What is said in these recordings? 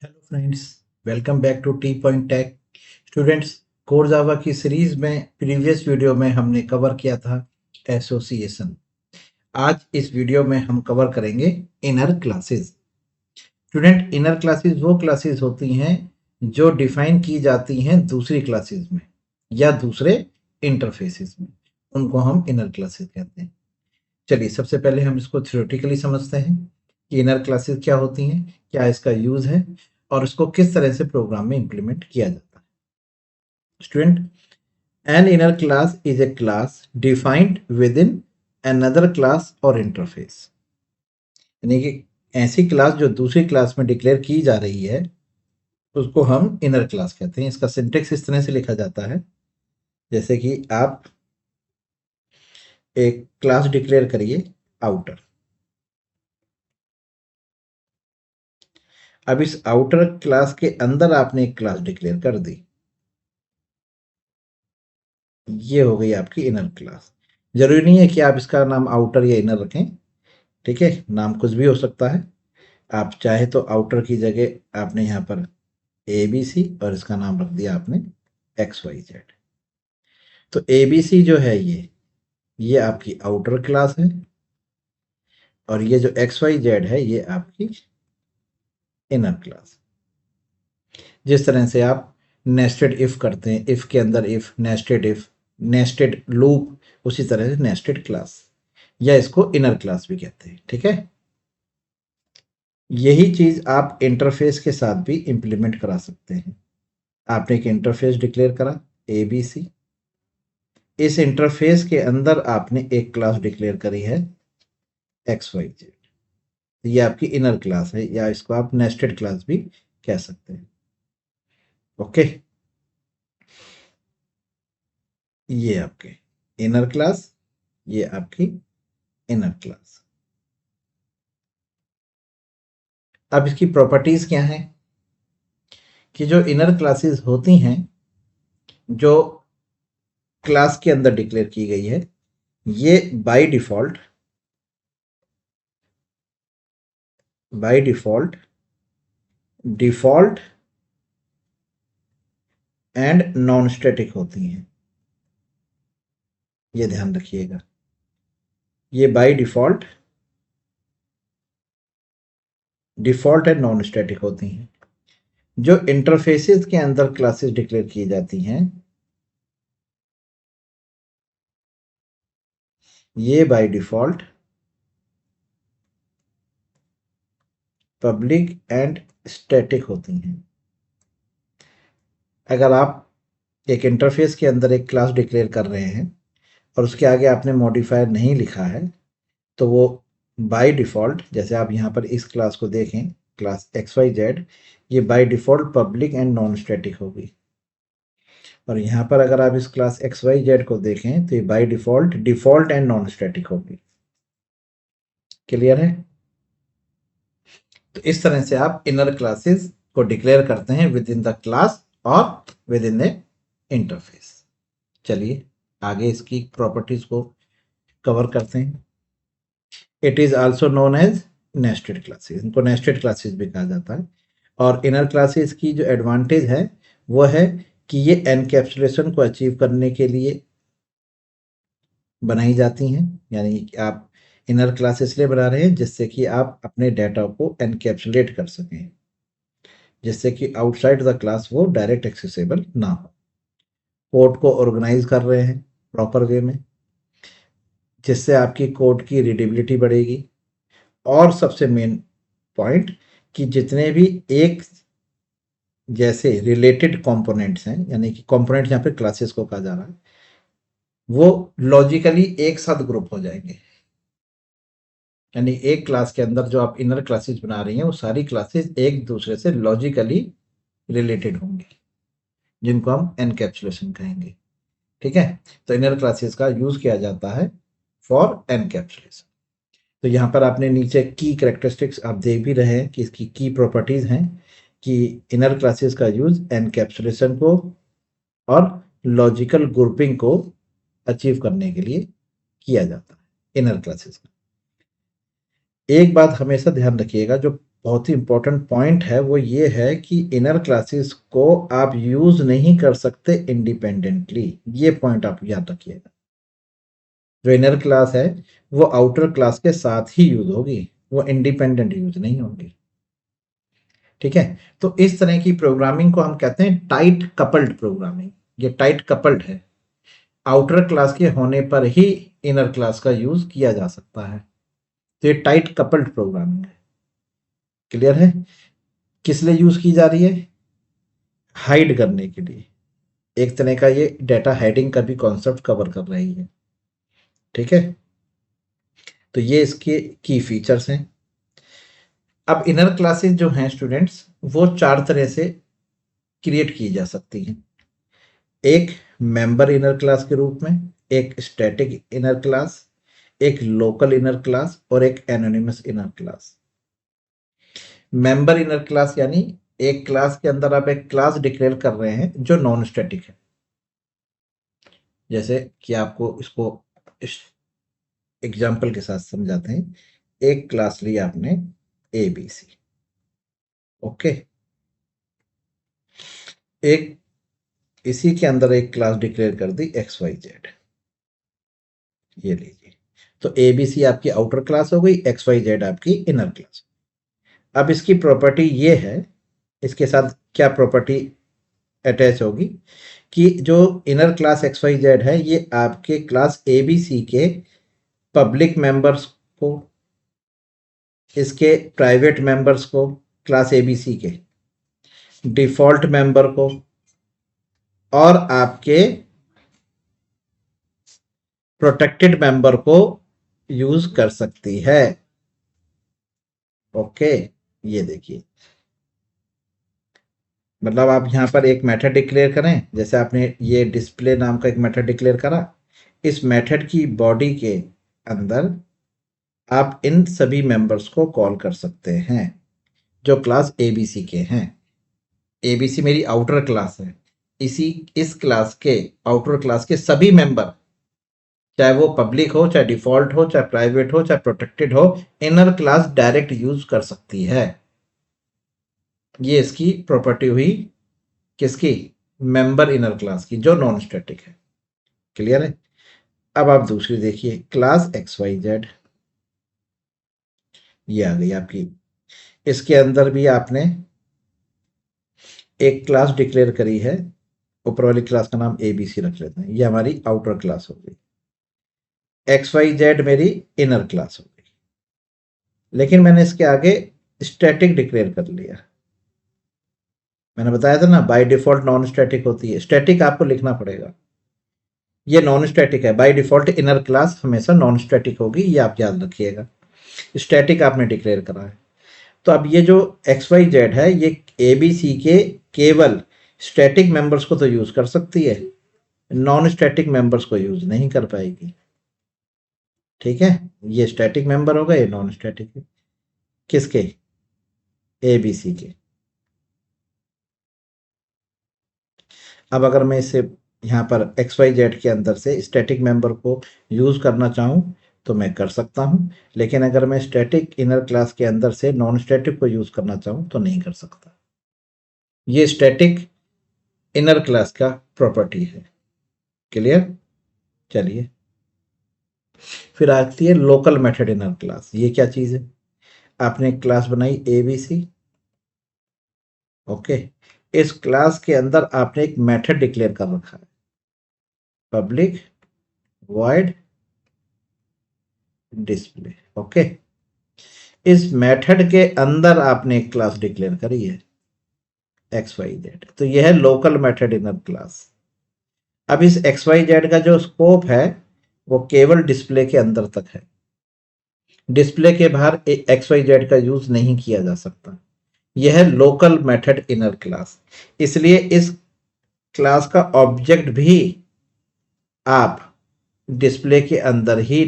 Hello friends, welcome back to T point tech. Students, core Java की series में previous video में हमने cover किया था एसोसिएशन। आज इस वीडियो में हम कवर करेंगे inner classes. Student, inner classes वो क्लासेस होती हैं जो डिफाइन की जाती हैं दूसरी क्लासेस में या दूसरे इंटरफेसेस में, उनको हम इनर क्लासेस कहते हैं। चलिए, सबसे पहले हम इसको थ्योरेटिकली समझते हैं कि इनर क्लासेस क्या होती हैं, क्या इसका यूज है और इसको किस तरह से प्रोग्राम में इंप्लीमेंट किया जाता है। Student, an inner class is a class defined with in another class और इंटरफेस। यानी कि ऐसी क्लास जो दूसरी क्लास में डिक्लेयर की जा रही है उसको हम इनर क्लास कहते हैं। इसका सिंटेक्स इस तरह से लिखा जाता है, जैसे कि आप एक क्लास डिक्लेयर करिए आउटर। अब इस आउटर क्लास के अंदर आपने एक क्लास डिक्लेयर कर दी, ये हो गई आपकी इनर क्लास। जरूरी नहीं है कि आप इसका नाम आउटर या इनर रखें, ठीक है, नाम कुछ भी हो सकता है। आप चाहे तो आउटर की जगह आपने यहाँ पर ए बी सी और इसका नाम रख दिया आपने एक्स वाई जेड। तो ए बी सी जो है ये आपकी आउटर क्लास है और ये जो एक्स वाई जेड है ये आपकी इनर क्लास। जिस तरह से आप नेस्टेड इफ करते हैं, इफ के अंदर इफ, नेस्टेड लूप, उसी तरह से नेस्टेड क्लास या इसको इनर क्लास भी कहते हैं, ठीक है। यही चीज आप इंटरफेस के साथ भी इंप्लीमेंट करा सकते हैं। आपने एक इंटरफेस डिक्लेयर करा ए बी सी, इस इंटरफेस के अंदर आपने एक क्लास डिक्लेयर करी है एक्स वाई जेड। ये आपकी इनर क्लास है या इसको आप नेस्टेड क्लास भी कह सकते हैं। ओके, ये आपके इनर क्लास, ये आपकी इनर क्लास। अब इसकी प्रॉपर्टीज क्या हैं कि जो इनर क्लासेस होती हैं, जो क्लास के अंदर डिक्लेयर की गई है, ये by default default and non static होती हैं। ये ध्यान रखिएगा, ये by default and non static होती हैं। जो इंटरफेसेस के अंदर क्लासेस डिक्लेयर की जाती हैं, ये by default public and static होती हैं। अगर आप एक इंटरफेस के अंदर एक क्लास डिक्लेयर कर रहे हैं और उसके आगे आपने मॉडिफायर नहीं लिखा है, तो वो बाय डिफॉल्ट, जैसे आप यहाँ पर इस क्लास को देखें, क्लास एक्स वाई जेड, ये by default public and non static होगी। और यहाँ पर अगर आप इस क्लास एक्स वाई जेड को देखें तो ये by default and non static होगी। क्लियर है? तो इस तरह से आप इनर क्लासेस को डिक्लेयर करते हैं विद इन द क्लास और विद इन द इंटरफेस। चलिए आगे इसकी प्रॉपर्टीज को कवर करते हैं। It is also known as nested classes, इनको नेस्टेड क्लासेस भी कहा जाता है। और इनर क्लासेस की जो एडवांटेज है वो है कि ये एनकैप्सुलेशन को अचीव करने के लिए बनाई जाती हैं। यानी कि आप इनर क्लास इसलिए बना रहे हैं जिससे कि आप अपने डाटा को एनकैप्सुलेट कर सकें, जिससे कि आउटसाइड द क्लास वो डायरेक्ट एक्सेसिबल ना हो। कोड को ऑर्गेनाइज कर रहे हैं प्रॉपर वे में, जिससे आपकी कोड की रीडेबिलिटी बढ़ेगी। और सबसे मेन पॉइंट कि जितने भी एक जैसे रिलेटेड कंपोनेंट्स हैं, यानी कि कंपोनेंट्स यहाँ पे क्लासेस को कहा जा रहा है, वो लॉजिकली एक साथ ग्रुप हो जाएंगे। यानी एक क्लास के अंदर जो आप इनर क्लासेस बना रही हैं वो सारी क्लासेस एक दूसरे से लॉजिकली रिलेटेड होंगी, जिनको हम एनकैप्सुलेशन कहेंगे, ठीक है। तो इनर क्लासेस का यूज किया जाता है फॉर एनकैप्सुलेशन। तो यहाँ पर आपने नीचे की कैरेक्टरिस्टिक्स आप देख भी रहे हैं कि इसकी की प्रॉपर्टीज हैं कि इनर क्लासेस का यूज एनकैप्सुलेशन को और लॉजिकल ग्रुपिंग को अचीव करने के लिए किया जाता है इनर क्लासेस का। एक बात हमेशा ध्यान रखिएगा, जो बहुत ही इंपॉर्टेंट पॉइंट है वो ये है कि इनर क्लासेस को आप यूज नहीं कर सकते इंडिपेंडेंटली। ये पॉइंट आप याद रखिएगा। जो इनर क्लास है वो आउटर क्लास के साथ ही यूज होगी, वो इंडिपेंडेंट यूज नहीं होगी। ठीक है, तो इस तरह की प्रोग्रामिंग को हम कहते हैं टाइट कपल्ड प्रोग्रामिंग। ये टाइट कपल्ड है, आउटर क्लास के होने पर ही इनर क्लास का यूज किया जा सकता है। तो ये टाइट कपल्ड प्रोग्रामिंग है। क्लियर है? किस लिए यूज की जा रही है? हाइड करने के लिए। एक तरह का ये डेटा हेडिंग का भी कॉन्सेप्ट कवर कर रही है। ठीक है, तो ये इसके की फीचर्स हैं। अब इनर क्लासेस जो हैं स्टूडेंट्स, वो चार तरह से क्रिएट की जा सकती हैं। एक मेंबर इनर क्लास के रूप में, एक स्टैटिक इनर क्लास, एक लोकल इनर क्लास और एक anonymous inner class. Member inner class यानी एक क्लास के अंदर आप एक क्लास डिक्लेयर कर रहे हैं जो नॉन स्टैटिक है। जैसे कि आपको इसको एग्जाम्पल के साथ समझाते हैं। एक क्लास ली आपने ABC। ओके, एक इसी के अंदर एक क्लास डिक्लेयर कर दी XYZ। ये लीजिए, तो ABC आपकी आउटर क्लास हो गई, XYZ आपकी इनर क्लास। अब इसकी प्रॉपर्टी ये है, इसके साथ क्या प्रॉपर्टी अटैच होगी कि जो इनर क्लास XYZ है ये आपके क्लास ABC के पब्लिक मेंबर्स को, इसके प्राइवेट मेंबर्स को, क्लास ABC के डिफॉल्ट मेंबर को और आपके प्रोटेक्टेड मेंबर को यूज कर सकती है। ओके, ये देखिए, मतलब आप यहां पर एक मेथड डिक्लेयर करें, जैसे आपने ये डिस्प्ले नाम का एक मेथड डिक्लेयर करा। इस मेथड की बॉडी के अंदर आप इन सभी मेंबर्स को कॉल कर सकते हैं जो क्लास ABC के हैं। ABC मेरी आउटर क्लास है, इस क्लास के आउटर क्लास के सभी मेंबर, चाहे वो पब्लिक हो, चाहे डिफॉल्ट हो, चाहे प्राइवेट हो, चाहे प्रोटेक्टेड हो, इनर क्लास डायरेक्ट यूज कर सकती है। ये इसकी प्रॉपर्टी हुई, किसकी? मेंबर इनर क्लास की, जो नॉन स्टैटिक है। क्लियर है? अब आप दूसरी देखिए, क्लास XYZ, ये आ गई आपकी। इसके अंदर भी आपने एक क्लास डिक्लेयर करी है, ऊपर वाली क्लास का नाम ABC रख लेते हैं, ये हमारी आउटर क्लास हो गई। XYZ मेरी इनर क्लास हो गई, लेकिन मैंने इसके आगे स्टैटिक डिक्लेयर कर लिया। मैंने बताया था ना, बाय डिफॉल्ट नॉन स्टैटिक होती है, स्टैटिक आपको लिखना पड़ेगा। ये नॉन स्टैटिक है, बाय डिफॉल्ट इनर क्लास हमेशा नॉन स्टैटिक होगी, ये आप याद रखिएगा। स्टैटिक आपने डिक्लेयर करा है। तो अब ये जो XYZ है ये ABC के केवल स्टैटिक मेंबर्स को तो यूज कर सकती है, नॉन स्टैटिक मेंबर्स को यूज नहीं कर पाएगी। ठीक है, ये स्टैटिक मेंबर होगा, ये नॉन स्टैटिक है। किसके? ABC के। अब अगर मैं इसे यहाँ पर XYZ के अंदर से स्टैटिक मेंबर को यूज करना चाहूँ तो मैं कर सकता हूँ, लेकिन अगर मैं स्टैटिक इनर क्लास के अंदर से नॉन स्टैटिक को यूज करना चाहूँ तो नहीं कर सकता। ये स्टैटिक इनर क्लास का प्रॉपर्टी है। क्लियर? चलिए, फिर आती है लोकल मेथड इनर क्लास। ये क्या चीज है? आपने एक क्लास बनाई ABC। ओके, इस क्लास के अंदर आपने एक मेथड डिक्लेयर कर रखा है, पब्लिक वॉइड डिस्प्ले। ओके, इस मेथड के अंदर आपने एक क्लास डिक्लेयर करी है XYZ, तो यह है लोकल मेथड इनर क्लास। अब इस XYZ का जो स्कोप है वो केवल डिस्प्ले के अंदर तक है, डिस्प्ले के बाहर XYZ का यूज नहीं किया जा सकता। यह है लोकल मेथड इनर क्लास, इसलिए इस क्लास का ऑब्जेक्ट भी आप डिस्प्ले के अंदर ही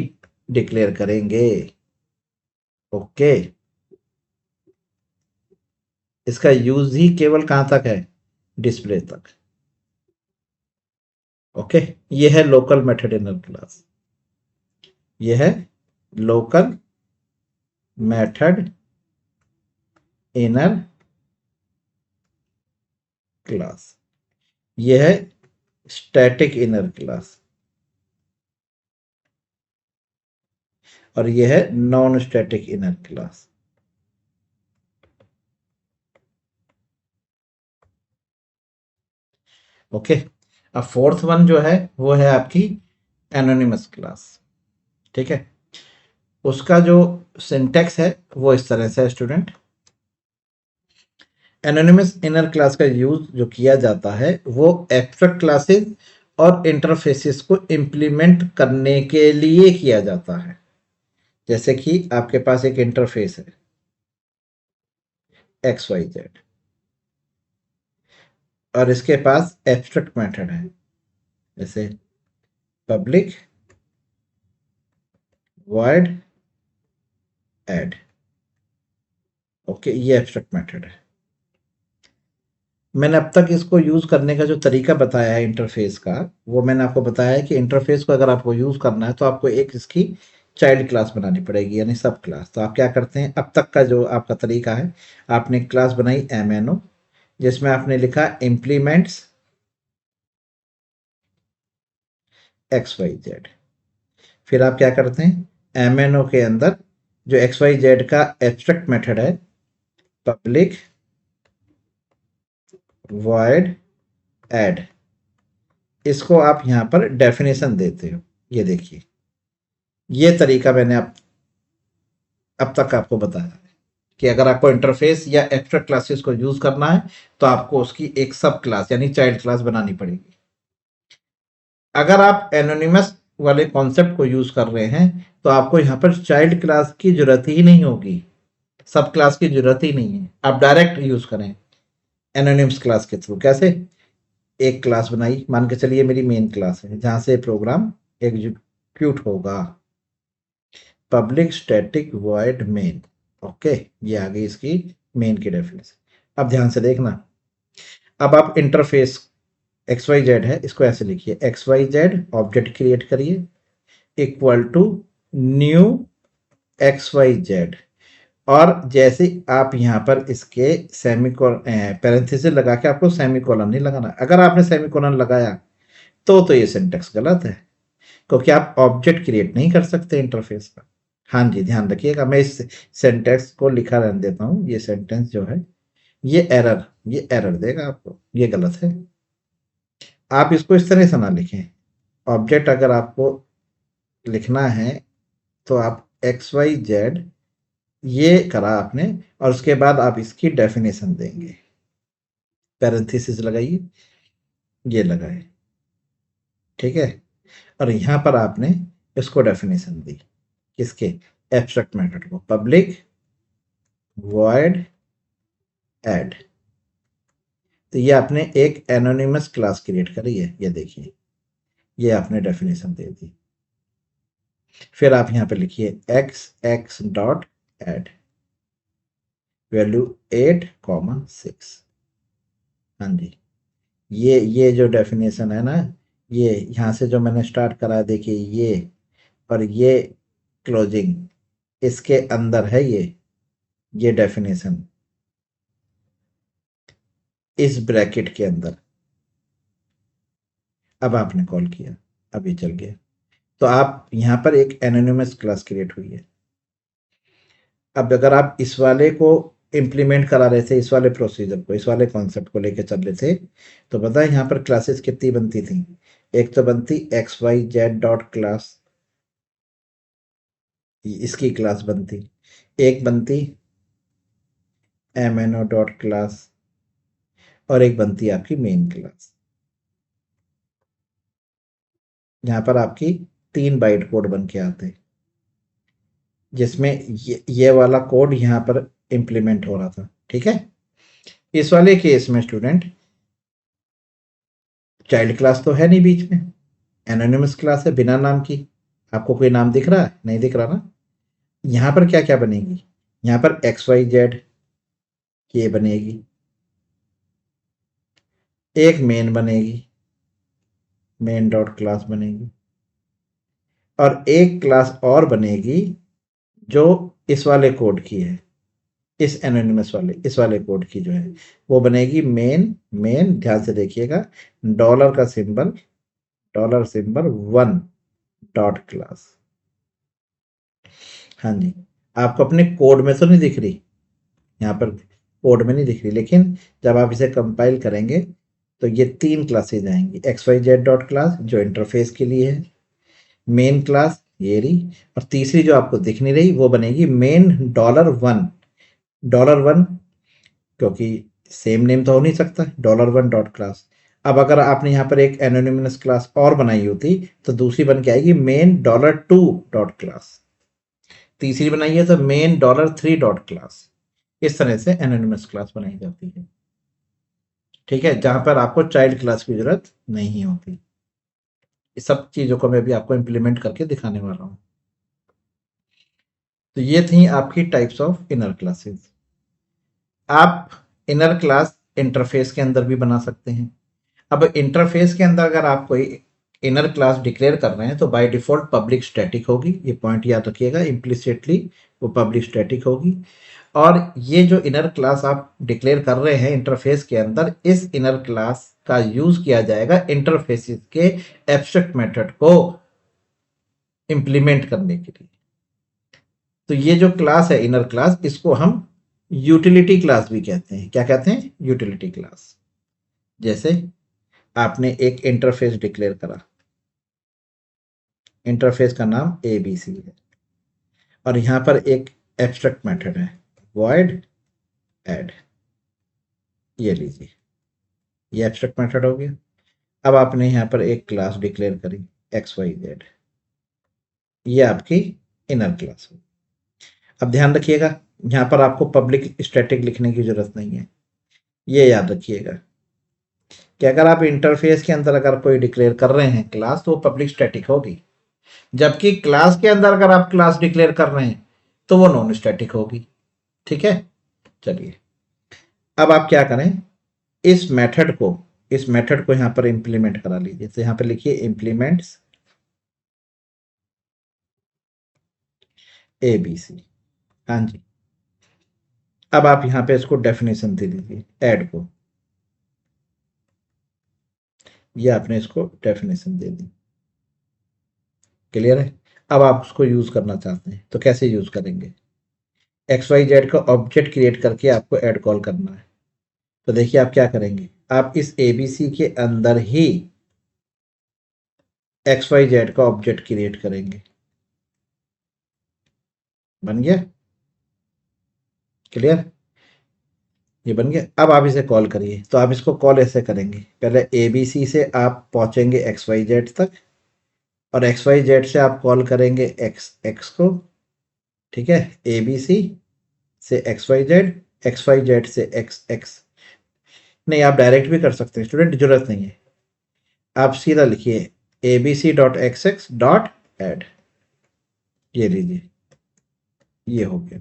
डिक्लेयर करेंगे। ओके, इसका यूज ही केवल कहां तक है? डिस्प्ले तक। ओके, ये है लोकल मेथड इनर क्लास, ये है लोकल मेथड इनर क्लास, यह है स्टैटिक इनर क्लास, और यह है non static inner class. Okay, अब फोर्थ वन जो है वो है आपकी एनोनिमस क्लास। ठीक है, उसका जो सिंटैक्स है वो इस तरह से है स्टूडेंट। एनोनिमस इनर क्लास का यूज जो किया जाता है वो एब्स्ट्रैक्ट क्लासेस और इंटरफेसेस को इंप्लीमेंट करने के लिए किया जाता है। जैसे कि आपके पास एक इंटरफेस है XYZ, और इसके पास एब्स्ट्रैक्ट मेथड है, जैसे पब्लिक वॉइड ऐड। ओके, ये एब्स्ट्रैक्ट मेथड है। मैंने अब तक इसको यूज करने का जो तरीका बताया है इंटरफेस का, वो मैंने आपको बताया है कि इंटरफेस को अगर आपको यूज करना है तो आपको एक इसकी चाइल्ड क्लास बनानी पड़ेगी, यानी सब क्लास। तो आप क्या करते हैं, अब तक का जो आपका तरीका है, आपने क्लास बनाई MNO, जिसमें आपने लिखा इम्प्लीमेंट्स XYZ। फिर आप क्या करते हैं, MNO के अंदर जो XYZ का एब्स्ट्रैक्ट मेथड है पब्लिक वॉइड ऐड, इसको आप यहां पर डेफिनेशन देते हो। ये देखिए, ये तरीका मैंने अब तक आपको बताया है कि अगर आपको इंटरफेस या एक्स्ट्रा क्लासेस को यूज करना है तो आपको उसकी एक सब क्लास यानी चाइल्ड क्लास बनानी पड़ेगी। अगर आप एनोनिमस वाले कॉन्सेप्ट को यूज कर रहे हैं तो आपको यहाँ पर चाइल्ड क्लास की जरूरत ही नहीं होगी, सब क्लास की जरूरत ही नहीं है। आप डायरेक्ट यूज करें एनोनिमस क्लास के थ्रू। कैसे, एक क्लास बनाई, मान के चलिए मेरी मेन क्लास है जहां से प्रोग्राम एग्जीक्यूट होगा, public static void main. Okay, ये आ गई इसकी मेन की डेफिनेशन। अब ध्यान से देखना, अब आप इंटरफेस XYZ है, इसको ऐसे लिखिए, XYZ ऑब्जेक्ट क्रिएट करिए इक्वल टू न्यू XYZ, और जैसे आप यहाँ पर इसके सेमीकोलन पैरेंथेसिस लगा के, आपको सेमीकोलन नहीं लगाना। अगर आपने सेमीकोलन लगाया तो ये सिंटेक्स गलत है, क्योंकि आप ऑब्जेक्ट क्रिएट नहीं कर सकते इंटरफेस का। हाँ जी, ध्यान रखिएगा, मैं इस सेंटेंस को लिखा रहने देता हूँ। ये सेंटेंस जो है ये एरर देगा आपको, ये गलत है। आप इसको इस तरह से ना लिखें, ऑब्जेक्ट अगर आपको लिखना है तो आप XYZ ये करा आपने, और उसके बाद आप इसकी डेफिनेशन देंगे, पैरेंथेसिस लगाइए, ये लगाए, ठीक है। और यहां पर आपने इसको डेफिनेशन दी, किसके, एब्स्ट्रैक्ट मेथड को, पब्लिक वॉइड ऐड। तो ये आपने एक एनोनिमस क्लास क्रिएट करी है, ये देखिए, ये आपने डेफिनेशन दे दी। फिर आप यहां पे लिखिए x डॉट ऐड वैल्यू 8,6। हाँ जी, ये जो डेफिनेशन है ना, ये यहां से जो मैंने स्टार्ट करा, देखिए ये, और ये क्लोजिंग, इसके अंदर है ये डेफिनेशन, इस ब्रैकेट के अंदर। अब आपने कॉल किया, अब ये चल गया, तो आप यहां पर एक एनोनिमस क्लास क्रिएट हुई है। अब अगर आप इस वाले को इंप्लीमेंट करा रहे थे, इस वाले प्रोसीजर को, इस वाले कॉन्सेप्ट को लेकर चल रहे थे, तो पता है यहाँ पर क्लासेस कितनी बनती थी। एक तो बनती XYZ डॉट क्लास, इसकी क्लास बनती, एक बनती MNO डॉट क्लास, और एक बनती आपकी मेन क्लास। यहाँ पर आपकी 3 बाइट कोड बन के आते, जिसमें ये वाला कोड यहाँ पर इंप्लीमेंट हो रहा था। ठीक है, इस वाले केस में स्टूडेंट चाइल्ड क्लास तो है नहीं बीच में, एनोनिमस क्लास है बिना नाम की। आपको कोई नाम दिख रहा है, नहीं दिख रहा ना। यहाँ पर क्या क्या बनेगी, यहाँ पर XYZ ये बनेगी, एक मेन बनेगी, मेन डॉट क्लास बनेगी, और एक क्लास और बनेगी जो इस वाले कोड की है, इस एनोनिमस वाले इस वाले कोड की जो है वो बनेगी मेन मेन, ध्यान से देखिएगा, डॉलर का symbol, dollar symbol 1 dot class. हाँ जी, आपको अपने कोड में तो नहीं दिख रही, यहाँ पर कोड में नहीं दिख रही, लेकिन जब आप इसे कंपाइल करेंगे तो ये 3 क्लासेज आएंगी, XYZ डॉट क्लास जो इंटरफेस के लिए है, मेन क्लास ये रही, और तीसरी जो आपको दिख नहीं रही वो बनेगी मेन $1, $1 क्योंकि सेम नेम तो हो नहीं सकता, $1 डॉट क्लास। अब अगर आपने यहाँ पर एक एनोनिमस क्लास और बनाई होती तो दूसरी बन के आएगी मेन $2 डॉट क्लास, तीसरी बनाई है तो मेन $3 डॉट क्लास। इस तरह से एनोनिमस क्लास बनाई जाती है, ठीक है, जहां पर आपको चाइल्ड क्लास की जरूरत नहीं होती। इस सब चीजों को मैं भी आपको इम्प्लीमेंट करके दिखाने वाला हूँ। तो ये थी आपकी टाइप्स ऑफ इनर क्लासेस। आप इनर क्लास इंटरफेस के अंदर भी बना सकते हैं। अब इंटरफेस के अंदर अगर आप कोई इनर क्लास डिक्लेयर कर रहे हैं तो बाय डिफॉल्ट पब्लिक स्टैटिक होगी, ये पॉइंट याद रखिएगा, इम्प्लिसिटली वो पब्लिक स्टैटिक होगी। और ये जो इनर क्लास आप डिक्लेयर कर रहे हैं इंटरफेस के अंदर, इस इनर क्लास का यूज किया जाएगा इंटरफेसिस के एब्स्ट्रैक्ट मेथड को इंप्लीमेंट करने के लिए। तो ये जो क्लास है इनर क्लास, इसको हम यूटिलिटी क्लास भी कहते हैं। क्या कहते हैं? Utility class. जैसे आपने एक इंटरफेस डिक्लेयर करा, इंटरफेस का नाम ABC है, और यहां पर एक एब्स्ट्रैक्ट मेथड है void add, ये लीजिए, ये एब्स्ट्रैक्ट मेथड हो गया। अब आपने यहां पर एक क्लास डिक्लेयर करी XYZ, ये आपकी इनर क्लास हो। अब ध्यान रखिएगा, यहां पर आपको पब्लिक स्टैटिक लिखने की जरूरत नहीं है, ये याद रखिएगा कि अगर आप इंटरफेस के अंदर अगर कोई डिक्लेयर कर रहे हैं क्लास तो वो पब्लिक स्टैटिक होगी, जबकि क्लास के अंदर अगर आप क्लास डिक्लेयर कर रहे हैं तो वो नॉन स्टैटिक होगी। ठीक है, चलिए अब आप क्या करें, इस मेथड को यहां पर इंप्लीमेंट करा लीजिए। तो यहां पर लिखिए इंप्लीमेंट्स ABC। हाँ जी, अब आप यहां पे इसको डेफिनेशन दे दीजिए ऐड को, ये आपने इसको डेफिनेशन दे दी। क्लियर है? अब आप उसको यूज करना चाहते हैं तो कैसे यूज करेंगे? XYZ का ऑब्जेक्ट क्रिएट करके आपको ऐड कॉल करना है। तो देखिए आप क्या करेंगे, आप इस ABC के अंदर ही XYZ का ऑब्जेक्ट क्रिएट करेंगे। बन गया? क्लियर? ये बन गया। अब आप इसे कॉल करिए, तो आप इसको कॉल ऐसे करेंगे, पहले ABC से आप पहुंचेंगे XYZ तक, और XYZ से आप कॉल करेंगे X को, ठीक है, ABC से XYZ, XYZ से XX। नहीं, आप डायरेक्ट भी कर सकते हैं स्टूडेंट, जरूरत नहीं है, आप सीधा लिखिए abc.xx.add, ये लीजिए, ये हो गया।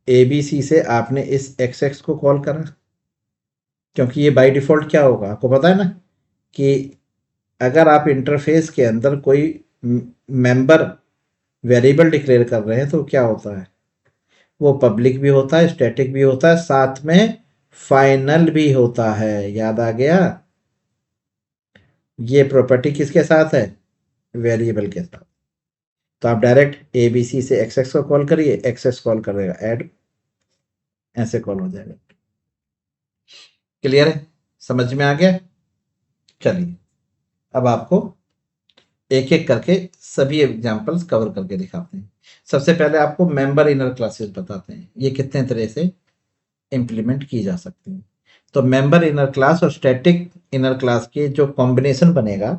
ABC से आपने इस XX को कॉल करा, क्योंकि ये बाय डिफॉल्ट क्या होगा आपको पता है ना, कि अगर आप इंटरफेस के अंदर कोई मेंबर वेरिएबल डिक्लेयर कर रहे हैं तो क्या होता है, वो पब्लिक भी होता है, स्टैटिक भी होता है, साथ में फाइनल भी होता है। याद आ गया? ये प्रॉपर्टी किसके साथ है? वेरिएबल के साथ। तो आप डायरेक्ट ABC से XX को कॉल करिए, XX कॉल करेगा ऐड, ऐसे कॉल हो जाएगा। क्लियर है? समझ में आ गया? चलिए अब आपको एक एक करके सभी एग्जांपल्स कवर करके दिखाते हैं। सबसे पहले आपको मेंबर इनर क्लासेस बताते हैं, ये कितने तरह से इंप्लीमेंट की जा सकती हैं। तो मेंबर इनर क्लास और स्टैटिक इनर क्लास के जो कॉम्बिनेशन बनेगा,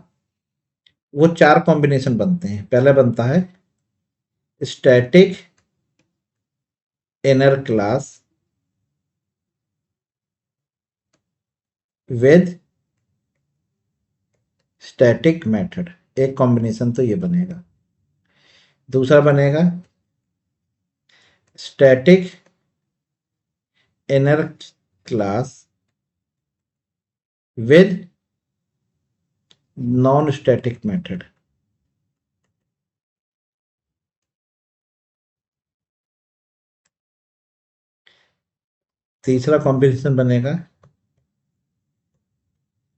वो 4 कॉम्बिनेशन बनते हैं। पहला बनता है static inner class with static method, एक कॉम्बिनेशन तो ये बनेगा। दूसरा बनेगा static inner class with non static method. तीसरा कॉम्बिनेशन बनेगा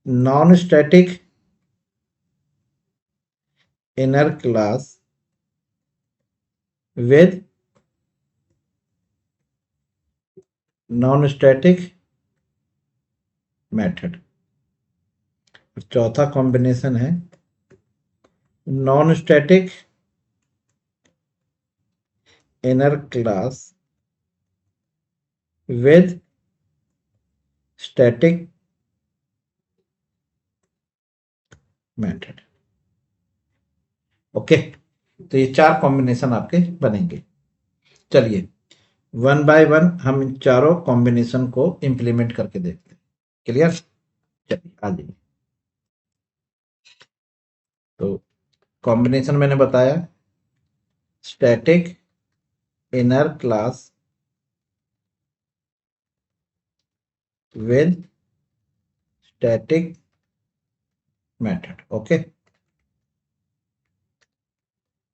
non static inner class with non static method. चौथा कॉम्बिनेशन है non static inner class with static method. Okay, तो ये चार कॉम्बिनेशन आपके बनेंगे। चलिए वन बाय वन हम इन चारों कॉम्बिनेशन को इंप्लीमेंट करके देखते हैं। क्लियर? चलिए आ जाइए। तो कॉम्बिनेशन मैंने बताया static inner class with static method. Okay,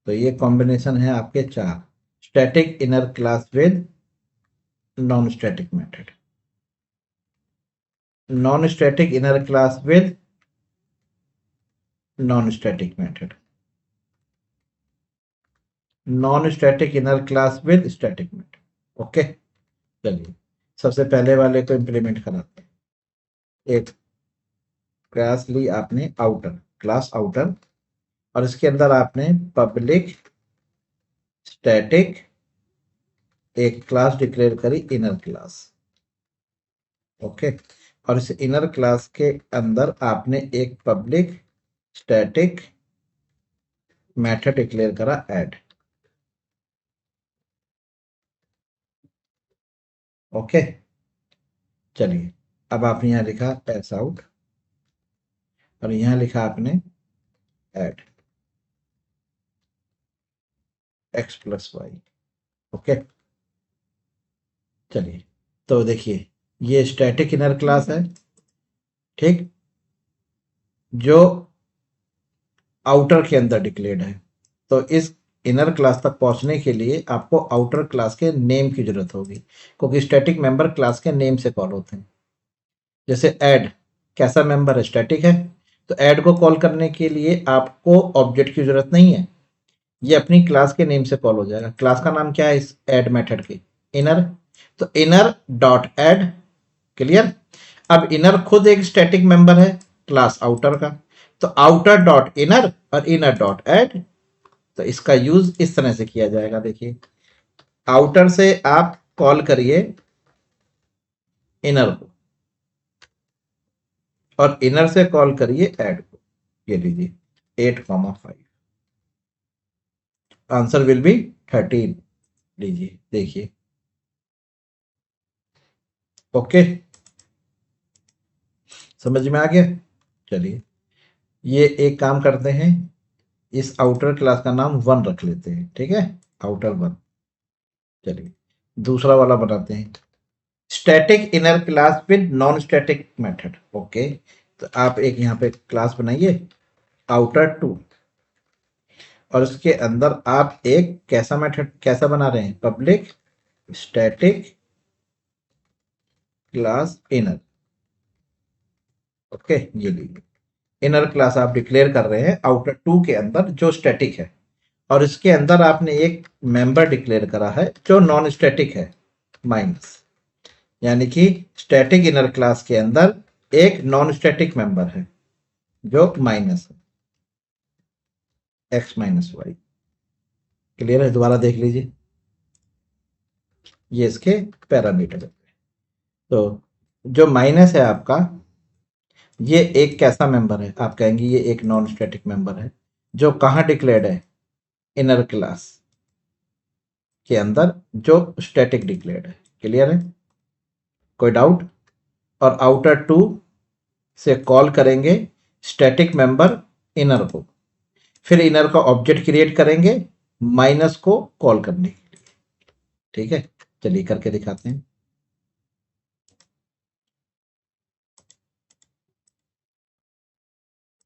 तो ये कॉम्बिनेशन है आपके चार, static inner class with non static method, non static inner class with non static method, non static inner class with static method. Okay, चलिए सबसे पहले वाले को इंप्लीमेंट कराते हैं। एक क्लास ली आपने आउटर, क्लास आउटर, और इसके अंदर आपने पब्लिक स्टैटिक एक क्लास डिक्लेयर करी इनर क्लास। ओके, और इस इनर क्लास के अंदर आपने एक पब्लिक स्टैटिक मेथड डिक्लेयर करा ऐड। ओके, चलिए अब आपने यहां लिखा एस आउट और यहां लिखा आपने add x plus y. Okay, चलिए तो देखिए ये स्टैटिक इनर क्लास है, ठीक, जो आउटर के अंदर डिक्लेयर्ड है। तो इस इनर क्लास तक पहुंचने के लिए आपको आउटर क्लास के नेम की जरूरत होगी, क्योंकि स्टैटिक मेंबर क्लास के नेम से कॉल होते हैं। जैसे ऐड कैसा मेंबर है, स्टैटिक है, तो ऐड को कॉल करने के लिए आपको ऑब्जेक्ट की जरूरत नहीं है, ये अपनी क्लास के नेम से कॉल हो जाएगा। क्लास का नाम क्या है इस ऐड मेथड के, इनर, तो इनर डॉट ऐड। क्लियर? अब इनर खुद एक स्टैटिक मेंबर है क्लास आउटर का, तो आउटर डॉट इनर और इनर डॉट ऐड, तो इसका यूज इस तरह से किया जाएगा। देखिए आउटर से आप कॉल करिए इनर को और इनर से कॉल करिए ऐड को। ये लीजिए 8,5, आंसर विल बी 13। लीजिए देखिए। ओके, समझ में आ गया? चलिए ये एक काम करते हैं, इस आउटर क्लास का नाम वन रख लेते हैं, ठीक है, आउटर वन। चलिए दूसरा वाला बनाते हैं, static inner class with non static method. Okay, तो आप एक यहाँ पे क्लास बनाइए आउटर टू, और उसके अंदर आप एक कैसा मेथड कैसा बना रहे हैं, public static class inner. Okay, ये लीजिए इनर क्लास आप डिक्लेयर कर रहे हैं आउटर टू के अंदर जो स्टैटिक है, और इसके अंदर आपने एक मेंबर डिक्लेयर करा है जो नॉन स्टैटिक है, माइनस, यानी कि स्टैटिक इनर क्लास के अंदर एक नॉन स्टैटिक मेंबर है जो माइनस है, एक्स माइनस वाई। क्लियर है? दोबारा देख लीजिए, ये इसके पैरामीटर है। तो जो माइनस है आपका, ये एक कैसा मेंबर है, आप कहेंगे ये एक नॉन स्टैटिक मेंबर है जो कहाँ डिक्लेयर्ड है, इनर क्लास के अंदर जो स्टैटिक डिक्लेयर्ड है। क्लियर है? कोई डाउट? और आउटर टू से कॉल करेंगे स्टैटिक मेंबर इनर को, फिर इनर का ऑब्जेक्ट क्रिएट करेंगे माइनस को कॉल करने के लिए। ठीक है, चलिए करके दिखाते हैं।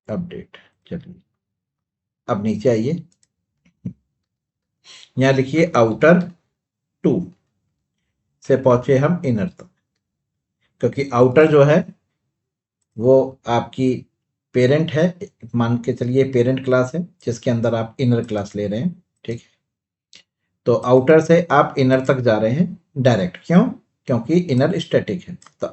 अपडेट, चलिए अब नीचे आइए, यहां लिखिए आउटर टू से पहुंचे हम इनर तक। क्योंकि आउटर जो है वो आपकी पेरेंट है, मान के चलिए पेरेंट क्लास है जिसके अंदर आप इनर क्लास ले रहे हैं, ठीक है। तो आउटर से आप इनर तक जा रहे हैं डायरेक्ट, क्यों? क्योंकि इनर स्टैटिक है। तो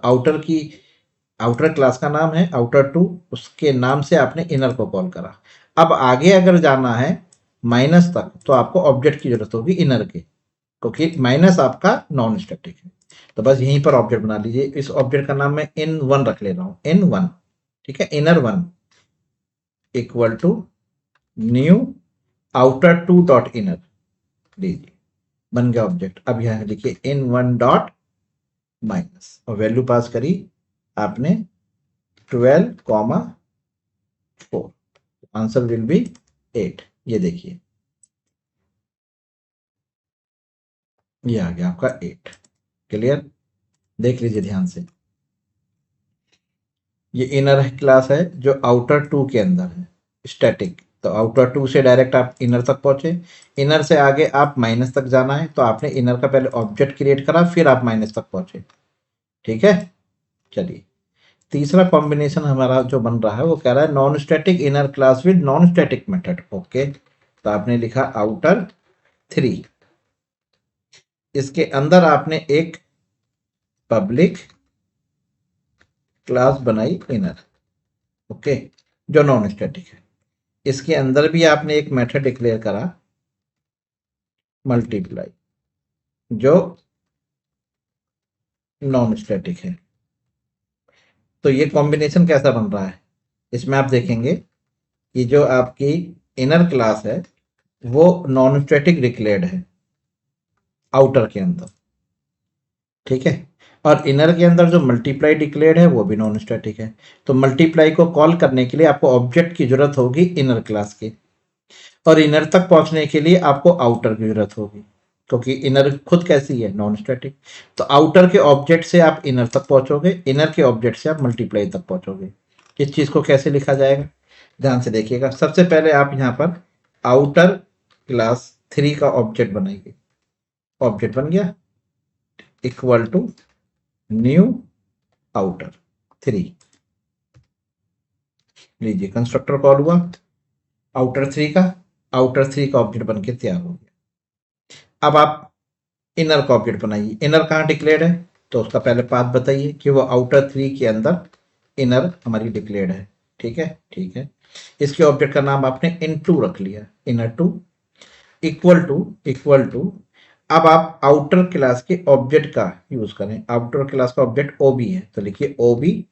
आउटर क्लास का नाम है आउटर टू, उसके नाम से आपने इनर को कॉल करा। अब आगे अगर जाना है माइनस तक तो आपको ऑब्जेक्ट की जरूरत होगी इनर के, क्योंकि माइनस आपका नॉन स्टैटिक है। तो बस यहीं पर ऑब्जेक्ट बना लीजिए। इस ऑब्जेक्ट का नाम मैं इन वन रख ले रहा हूं, इन वन, ठीक है। Inner one equal to new outer two dot inner, लीजिए बन गया ऑब्जेक्ट। अब यहां लिखिए इन वन डॉट माइनस और वैल्यू पास करी आपने 12,4, आंसर विल बी 8। ये देखिए ये आ गया आपका 8। क्लियर? देख लीजिए ध्यान से, ये इनर क्लास है जो आउटर टू के अंदर है, स्टैटिक। तो आउटर टू से डायरेक्ट आप इनर तक पहुंचे, इनर से आगे आप माइनस तक जाना है तो आपने इनर का पहले ऑब्जेक्ट क्रिएट करा, फिर आप माइनस तक पहुंचे, ठीक है। चलिए तीसरा कॉम्बिनेशन हमारा जो बन रहा है वो कह रहा है non static inner class with non static method. Okay, तो आपने लिखा आउटर 3, इसके अंदर आपने एक पब्लिक क्लास बनाई इनर, ओके, जो नॉन स्टैटिक है। इसके अंदर भी आपने एक मेथड डिक्लेयर करा मल्टीप्लाई, जो नॉन स्टैटिक है। तो ये कॉम्बिनेशन कैसा बन रहा है, इसमें आप देखेंगे कि जो आपकी इनर क्लास है वो नॉन स्टैटिक डिक्लेयर्ड है आउटर के अंदर, ठीक है। और इनर के अंदर जो मल्टीप्लाई डिक्लेयर्ड है वो भी नॉन स्टैटिक है। तो मल्टीप्लाई को कॉल करने के लिए आपको ऑब्जेक्ट की जरूरत होगी इनर क्लास की, और इनर तक पहुंचने के लिए आपको आउटर की जरूरत होगी, क्योंकि इनर खुद कैसी है, नॉन स्टैटिक। तो आउटर के ऑब्जेक्ट से आप इनर तक पहुंचोगे, इनर के ऑब्जेक्ट से आप मल्टीप्लाई तक पहुंचोगे। इस चीज को कैसे लिखा जाएगा, ध्यान से देखिएगा। सबसे पहले आप यहाँ पर आउटर क्लास 3 का ऑब्जेक्ट बनाइए। ऑब्जेक्ट बन गया इक्वल टू न्यू आउटर 3, लीजिए कंस्ट्रक्टर कॉल हुआ आउटर 3 का, आउटर 3 का ऑब्जेक्ट बन के तैयार हो गया। अब आप इनर का ऑब्जेक्ट बनाइए। इनर कहाँ डिक्लेयर्ड है, तो उसका पहले पाथ बताइए कि वो आउटर 3 के अंदर इनर हमारी डिक्लेयर्ड है, ठीक है, ठीक है। इसके ऑब्जेक्ट का नाम आपने इन टू रख लिया, इनर टू इक्वल टू अब आप आउटर क्लास के ऑब्जेक्ट का यूज करें। आउटर क्लास का ऑब्जेक्ट ओबी है, तो लिखिए ओबी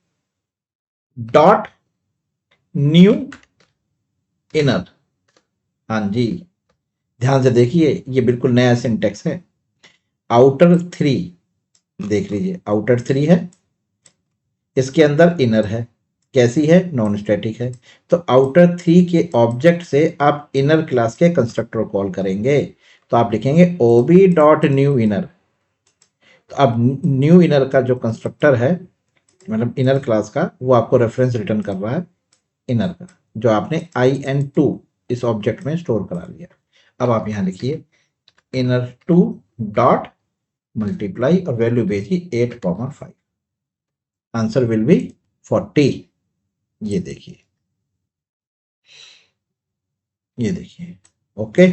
डॉट न्यू इनर। हाँ जी, ध्यान से देखिए ये बिल्कुल नया सिंटेक्स है। आउटर 3, देख लीजिए आउटर 3 है, इसके अंदर इनर है, कैसी है, नॉन स्टैटिक है। तो आउटर 3 के ऑब्जेक्ट से आप इनर क्लास के कंस्ट्रक्टर कॉल करेंगे, तो आप लिखेंगे ओबी डॉट न्यू इनर। तो अब न्यू इनर का जो कंस्ट्रक्टर है, मतलब इनर क्लास का, वो आपको रेफरेंस रिटर्न कर रहा है इनर का, जो आपने in2 इस ऑब्जेक्ट में स्टोर करा लिया। अब आप यहां लिखिए इनर 2 डॉट मल्टीप्लाई और वैल्यू भेजिए 8,5, आंसर विल बी 40। ये देखिए, ये देखिए, ओके,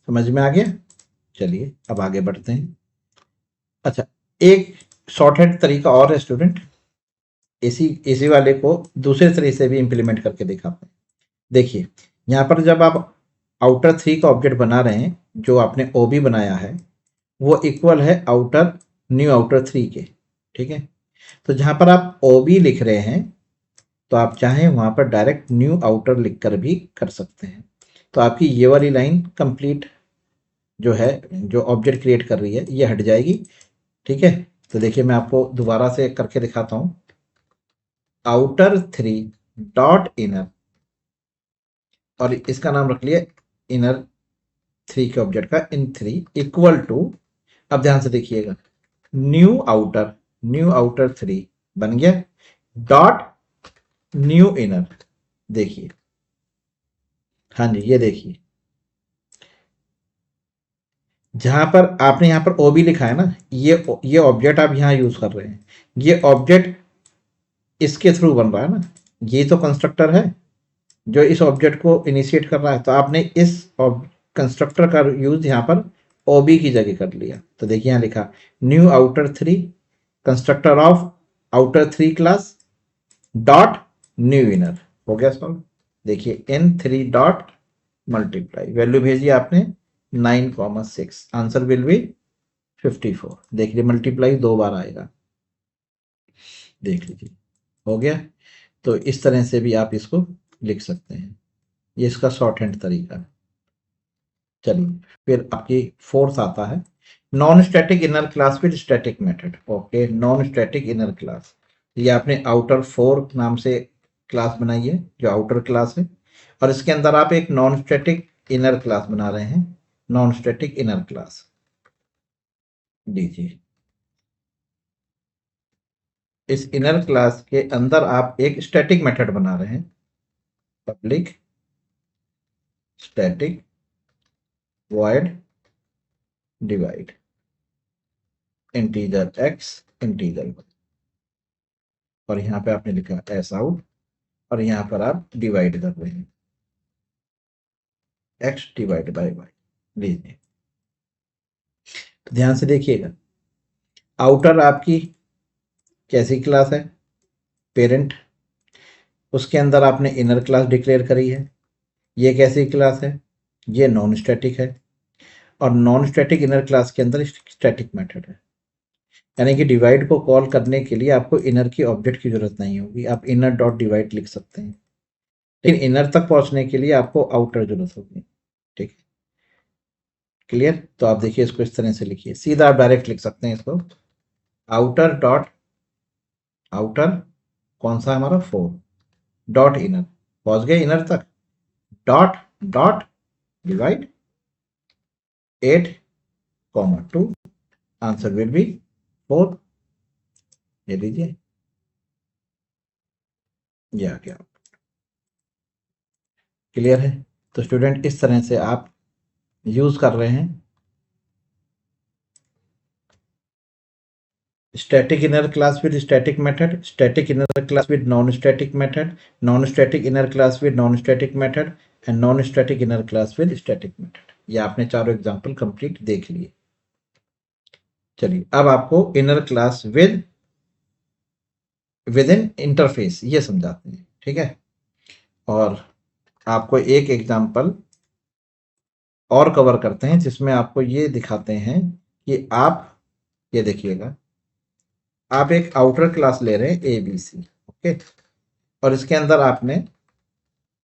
समझ में आ गया। चलिए अब आगे बढ़ते हैं। अच्छा, एक शॉर्टहैंड तरीका और है स्टूडेंट, इसी वाले को दूसरे तरीके से भी इंप्लीमेंट करके दिखाते हैं। देखिए यहाँ पर जब आप आउटर 3 का ऑब्जेक्ट बना रहे हैं, जो आपने ओबी बनाया है वो इक्वल है आउटर न्यू आउटर 3 के, ठीक है। तो जहां पर आप ओबी लिख रहे हैं तो आप चाहें वहां पर डायरेक्ट न्यू आउटर लिखकर भी कर सकते हैं। तो आपकी ये वाली लाइन कंप्लीट जो है, जो ऑब्जेक्ट क्रिएट कर रही है, ये हट जाएगी, ठीक है। तो देखिए मैं आपको दोबारा से करके दिखाता हूं। आउटर 3 डॉट इनर, और इसका नाम रख लिया इनर 3 के ऑब्जेक्ट का इन 3 इक्वल टू, अब ध्यान से देखिएगा, न्यू आउटर 3 बन गया डॉट न्यू इनर। देखिए, हाँ जी, ये देखिए जहां पर आपने यहां पर ओबी लिखा है ना, ये ऑब्जेक्ट आप यहां यूज कर रहे हैं। ये ऑब्जेक्ट इसके थ्रू बन रहा है ना, ये तो कंस्ट्रक्टर है जो इस ऑब्जेक्ट को इनिशिएट कर रहा है, तो आपने इस कंस्ट्रक्टर का यूज यहाँ पर ओबी की जगह कर लिया। तो देखिए यहाँ लिखा new outer 3 constructor of outer 3 class dot new inner, हो गया सॉल्व। देखिए n3 डॉट मल्टीप्लाई, वैल्यू भेजी आपने 9,6, आंसर विल बी 54। देख लीजिए मल्टीप्लाई 2 बार आएगा, देख लीजिए हो गया। तो इस तरह से भी आप इसको लिख सकते हैं, ये इसका शॉर्ट हैंड तरीका है। चलिए फिर आपकी फोर्थ आता है non static inner class with static method. Okay, non static inner class, ये आपने आउटर 4 नाम से क्लास बनाई है जो आउटर क्लास है, और इसके अंदर आप एक नॉन स्टैटिक इनर क्लास बना रहे हैं, नॉन स्टैटिक इनर क्लास। लीजिए इस इनर क्लास के अंदर आप एक स्टैटिक मेथड बना रहे हैं, public static void divide integer x integer y, और यहाँ पे आपने लिखा एस आउट, और यहाँ पर आप डिवाइड कर रहे हैं x डिवाइड बाय y। लीजिए तो ध्यान से देखिएगा, आउटर आपकी कैसी क्लास है, पेरेंट, उसके अंदर आपने इनर क्लास डिक्लेयर करी है। ये कैसी क्लास है, ये नॉन स्टैटिक है, और नॉन स्टैटिक इनर क्लास के अंदर स्टैटिक मेथड है, यानी कि डिवाइड को कॉल करने के लिए आपको इनर की ऑब्जेक्ट की जरूरत नहीं होगी, आप इनर डॉट डिवाइड लिख सकते हैं, लेकिन इनर तक पहुंचने के लिए आपको आउटर जरूरत होगी। ठीक है, क्लियर। तो आप देखिए इसको इस तरह से लिखिए, सीधा आप डायरेक्ट लिख सकते हैं इसको, आउटर डॉट आउटर कौन सा हमारा 4 डॉट इनर, पहुंच गए इनर तक, dot dot divide 8,2, answer will be 4। ये लीजिए ये आ गया। क्लियर है। तो स्टूडेंट इस तरह से आप यूज कर रहे हैं static inner class with static method, static inner class with non static method, non static inner class with non static method, and non static inner class with static method. ये आपने चारों एग्जांपल कंप्लीट देख लिए। चलिए अब आपको inner class with in interface ये समझाते हैं, ठीक है। और आपको एक एग्जांपल और कवर करते हैं जिसमें आपको ये दिखाते हैं कि आप ये देखिएगा, आप एक आउटर क्लास ले रहे हैं ABC, ओके, और इसके अंदर आपने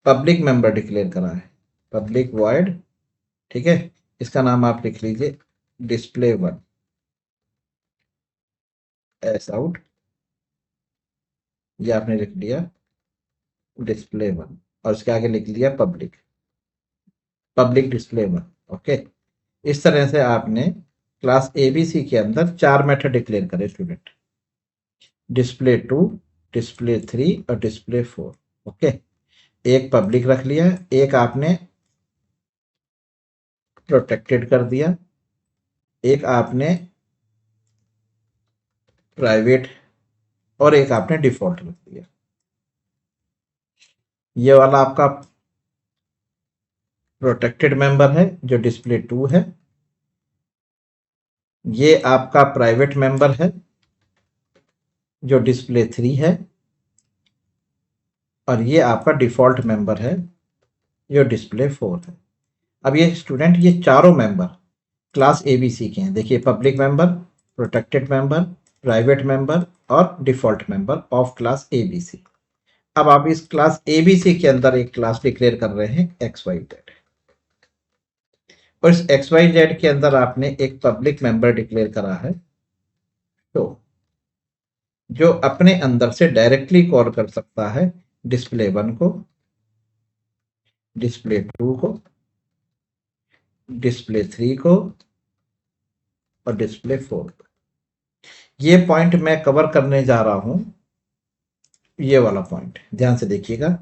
पब्लिक मेंबर डिक्लेयर करा है, पब्लिक वॉइड, ठीक है, इसका नाम आप लिख लीजिए display1 एस आउट, ये आपने लिख लिया display1, और इसके आगे लिख लिया पब्लिक display1, ओके। इस तरह से आपने क्लास ABC के अंदर 4 मेथड डिक्लेयर करे स्टूडेंट, display2, display3 और display4, ओके। एक पब्लिक रख लिया, एक आपने प्रोटेक्टेड कर दिया, एक आपने प्राइवेट, और एक आपने डिफॉल्ट रख दिया। ये वाला आपका प्रोटेक्टेड मेंबर है जो display2 है, ये आपका प्राइवेट मेंबर है जो display3 है, और ये आपका डिफॉल्ट मेंबर है जो display4 है। अब ये स्टूडेंट ये चारों मेंबर क्लास ABC के हैं, देखिए public member, protected member, private member और default member of class ABC। अब आप इस क्लास ABC के अंदर एक क्लास डिक्लेयर कर रहे हैं XYZ, और इस XYZ के अंदर आपने एक पब्लिक मेंबर डिक्लेयर करा है, तो जो अपने अंदर से डायरेक्टली कॉल कर सकता है display1 को, display2 को, display3 को और display4 को। ये पॉइंट मैं कवर करने जा रहा हूं, ये वाला पॉइंट ध्यान से देखिएगा,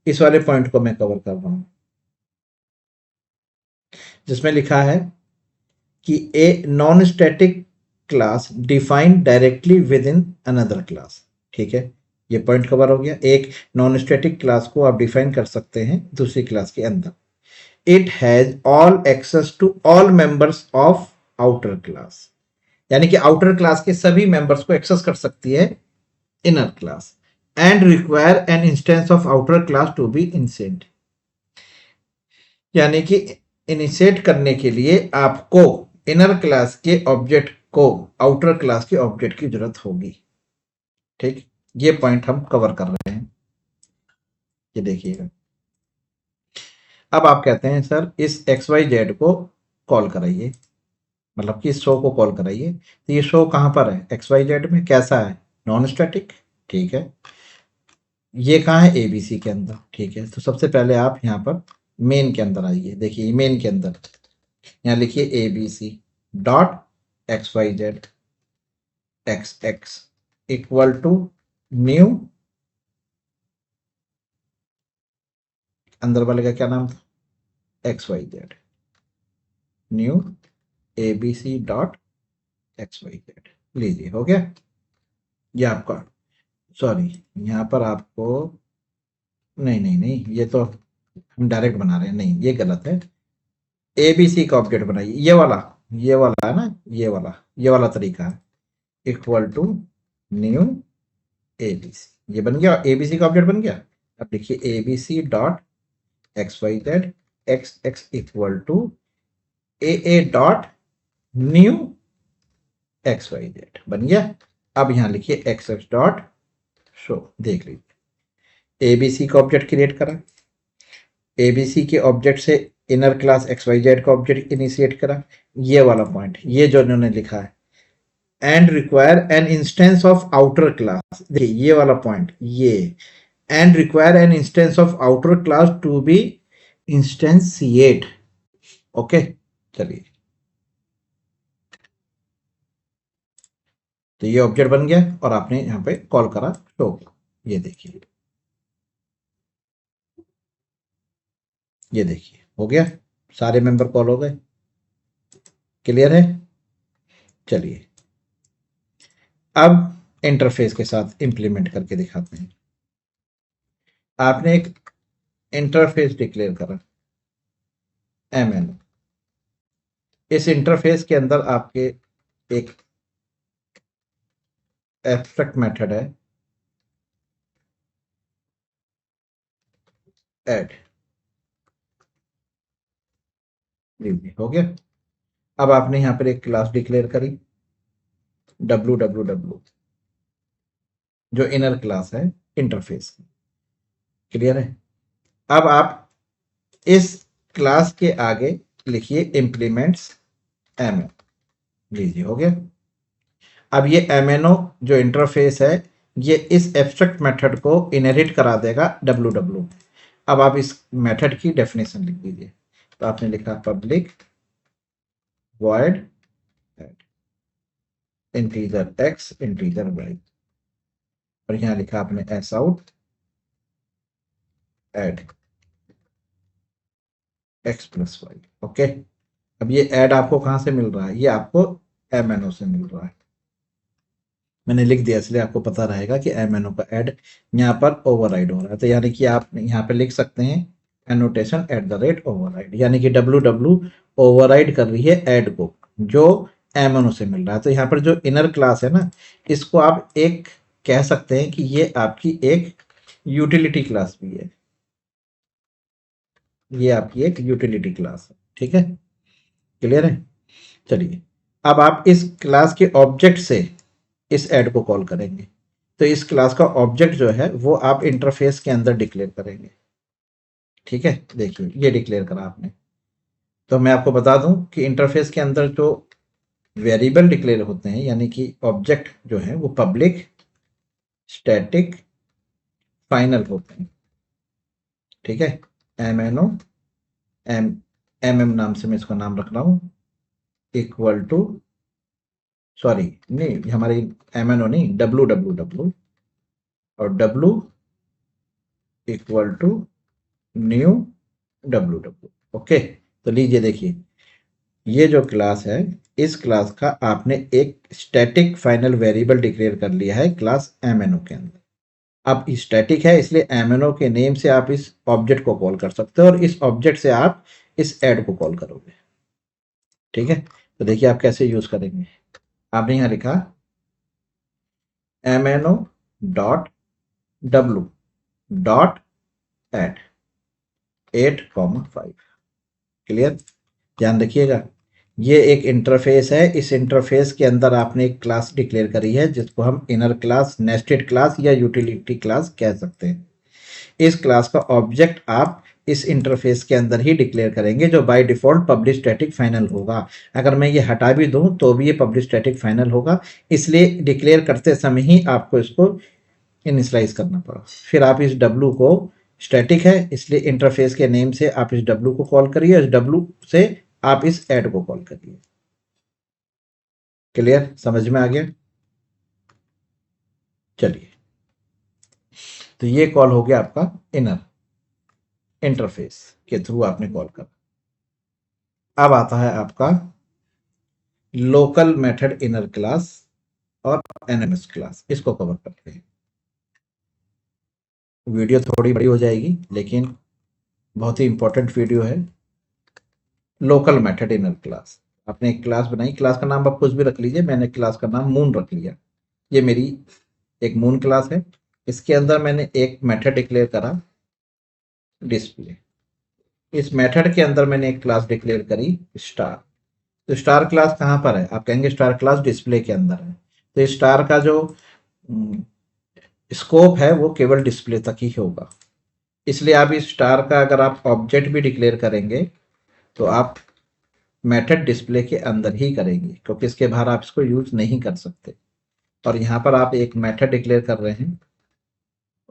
इस वाले पॉइंट को मैं कवर कर रहा हूं जिसमें लिखा है कि a non static class defined directly with in another class. ठीक है, ये पॉइंट कवर हो गया। एक नॉन स्टैटिक क्लास को आप डिफाइन कर सकते हैं दूसरी क्लास के अंदर। It has all access to all members of outer class, यानी कि आउटर क्लास के सभी मेंबर्स को एक्सेस कर सकती है inner class. And require an instance of outer class to be initiate, यानी कि इनिशिएट करने के लिए आपको इनर क्लास के ऑब्जेक्ट को आउटर क्लास के ऑब्जेक्ट की जरूरत होगी। ठीक, ये पॉइंट हम कवर कर रहे हैं, ये देखिएगा। अब आप कहते हैं सर इस एक्स वाई जेड को कॉल कराइए, मतलब कि इस शो को कॉल कराइए। तो ये शो कहां पर है? एक्स वाई जेड में। कैसा है? Non static. ठीक है, ये कहाँ है? एबीसी के अंदर। ठीक है, तो सबसे पहले आप यहाँ पर मेन के अंदर आइए। देखिए मेन के अंदर यहाँ लिखिए ABC dot x Y z x x equal to new, अंदर वाले का क्या नाम था? X Y z, new ABC dot x Y z. लीजिए हो गया ये आपका। सॉरी, यहाँ पर आपको नहीं नहीं नहीं, ये तो हम डायरेक्ट बना रहे हैं, नहीं ये गलत है। एबीसी का ऑब्जेक्ट बनाइए, ये वाला है ना, ये वाला तरीका है। इक्वल टू न्यू एबीसी, ये बन गया, एबीसी का ऑब्जेक्ट बन गया। अब देखिए ABC dot x Y z x x equal to a dot new x Y z बन गया। अब यहां लिखिए एक्स एक्स डॉट शो। देख लीजिए एबीसी का ऑब्जेक्ट क्रिएट करा, एबीसी के ऑब्जेक्ट से inner class X Y Z का ऑब्जेक्ट इनिशिएट करा। ये वाला पॉइंट, ये जो इन्होंने लिखा है, and require an instance of outer class. देखिए ये वाला पॉइंट, ये and require an instance of outer class to be instantiate. Okay, चलिए, तो ये ऑब्जेक्ट बन गया और आपने यहां पे कॉल करा शो। ये देखिए, ये देखिए हो गया, सारे मेंबर कॉल हो गए। क्लियर है? चलिए अब इंटरफेस के साथ इंप्लीमेंट करके दिखाते हैं। आपने एक इंटरफेस डिक्लेयर करा एमएन, इस इंटरफेस के अंदर आपके एक एब्स्ट्रैक्ट मेथड है ऐड। हो गया। अब आपने यहां पर एक क्लास डिक्लेयर करी www, जो इनर क्लास है इंटरफेस की। क्लियर है? अब आप इस क्लास के आगे लिखिए इंप्लीमेंट्स एमएन। लीजिए हो गया। अब ये एमएनओ जो इंटरफेस है, ये इस एब्स्ट्रैक्ट मेथड को इनहेरिट करा देगा ww। अब आप इस मेथड की डेफिनेशन लिख दीजिए। तो आपने लिखा public void integer x integer y, और यहां लिखा आपने S out add x plus y. Okay, अब ये ऐड आपको कहां से मिल रहा है? ये आपको एमएनओ से मिल रहा है। मैंने लिख दिया इसलिए आपको पता रहेगा कि एमएनओ का ऐड यहाँ पर ओवरराइड हो रहा है। तो यानी कि आप यहाँ पे लिख सकते हैं annotation at the rate override, यानी कि ww ओवरराइड कर रही है ऐड को जो एमएनओ से मिल रहा है। तो यहाँ पर जो इनर क्लास है ना, इसको आप एक कह सकते हैं कि ये आपकी एक यूटिलिटी क्लास भी है, ये आपकी एक यूटिलिटी क्लास है। ठीक है, क्लियर है? चलिए अब आप इस क्लास के ऑब्जेक्ट से इस ऐड को कॉल करेंगे। तो इस क्लास का ऑब्जेक्ट जो है वो आप इंटरफेस के अंदर डिक्लेयर करेंगे। ठीक है, देखिए ये डिक्लेयर करा आपने। तो मैं आपको बता दूं कि इंटरफेस के अंदर जो वेरिएबल डिक्लेयर होते हैं, यानी कि ऑब्जेक्ट जो है, वो पब्लिक स्टैटिक फाइनल होते हैं। ठीक है, एमएनओ एम नाम से मैं इसका नाम रख रहा हूं, इक्वल टू, सॉरी नहीं हमारी एमएनओ नहीं, www, और w equal to new ww। Okay, तो लीजिए देखिए ये जो क्लास है, इस क्लास का आपने एक स्टैटिक फाइनल वेरिएबल डिक्लेयर कर लिया है क्लास एमएनओ के अंदर। अब स्टैटिक है इसलिए एमएनओ के नेम से आप इस ऑब्जेक्ट को कॉल कर सकते हो और इस ऑब्जेक्ट से आप इस ऐड को कॉल करोगे। ठीक है, तो देखिए आप कैसे यूज करेंगे। आपने यहाँ लिखा MNO dot W dot add 8,5। Clear, ध्यान रखिएगा। ये एक इंटरफेस है, इस इंटरफेस के अंदर आपने एक क्लास डिक्लेयर करी है जिसको हम इनर क्लास, नेस्टेड क्लास या यूटिलिटी क्लास कह सकते हैं। इस क्लास का ऑब्जेक्ट आप इस इंटरफेस के अंदर ही डिक्लेयर करेंगे जो by default publish static final होगा। अगर मैं ये हटा भी दूं तो भी ये पब्लिश स्टैटिक फाइनल होगा, इसलिए डिक्लेयर करते समय ही आपको इसको इनिशियलाइज करना पड़ा। फिर आप इस डब्लू को, स्टैटिक है इसलिए इंटरफेस के नेम से आप इस डब्लू को कॉल करिए, इस डब्लू से आप इस ऐड को कॉल करिए। क्लियर, समझ में आ गया? चलिए, तो ये कॉल हो गया आपका इनर, इंटरफेस के थ्रू आपने कॉल करा। अब आता है आपका लोकल मेथड इनर क्लास और एनएमएस क्लास, इसको कवर करते हैं। वीडियो थोड़ी बड़ी हो जाएगी लेकिन बहुत ही इंपॉर्टेंट वीडियो है। लोकल मेथड इनर क्लास, आपने एक क्लास बनाई, क्लास का नाम आप कुछ भी रख लीजिए, मैंने क्लास का नाम मून रख लिया। ये मेरी एक मून क्लास है, इसके अंदर मैंने एक मेथड डिक्लेयर करा डिस्प्ले। इस मेथड के अंदर मैंने एक क्लास डिक्लेयर करी स्टार। तो स्टार क्लास कहाँ पर है? आप कहेंगे स्टार क्लास डिस्प्ले के अंदर है। तो स्टार का जो स्कोप है वो केवल डिस्प्ले तक ही होगा, इसलिए आप इस स्टार का अगर आप ऑब्जेक्ट भी डिक्लेयर करेंगे तो आप मेथड डिस्प्ले के अंदर ही करेंगे, क्योंकि इसके बाहर आप इसको यूज नहीं कर सकते। और यहाँ पर आप एक मेथड डिक्लेयर कर रहे हैं,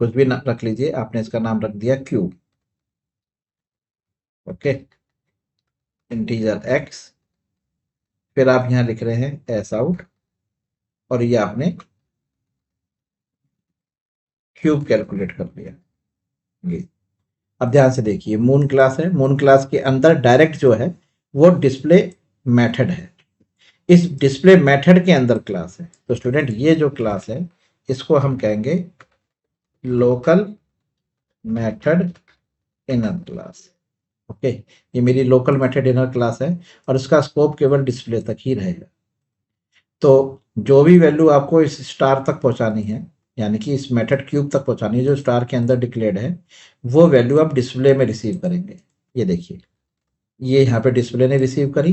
कुछ भी रख लीजिए, आपने इसका नाम रख दिया क्यूब। ओके, इंटीजर x, फिर आप यहाँ लिख रहे हैं एस आउट, और ये आपने क्यूब कैलकुलेट कर लिया। ये अब ध्यान से देखिए, मून क्लास है, मून क्लास के अंदर डायरेक्ट जो है वो डिस्प्ले मेथड है, इस डिस्प्ले मेथड के अंदर क्लास है। तो स्टूडेंट ये जो क्लास है इसको हम कहेंगे local method inner class. Okay, ये मेरी लोकल मेथड इनर क्लास है और इसका स्कोप केवल डिस्प्ले तक ही रहेगा। तो जो भी वैल्यू आपको इस स्टार तक पहुंचानी है, यानी कि इस मेथड क्यूब तक पहुंचानी है जो स्टार के अंदर डिक्लेयर्ड है, वो वैल्यू आप डिस्प्ले में रिसीव करेंगे। ये देखिए, ये यहाँ पे डिस्प्ले ने रिसीव करी।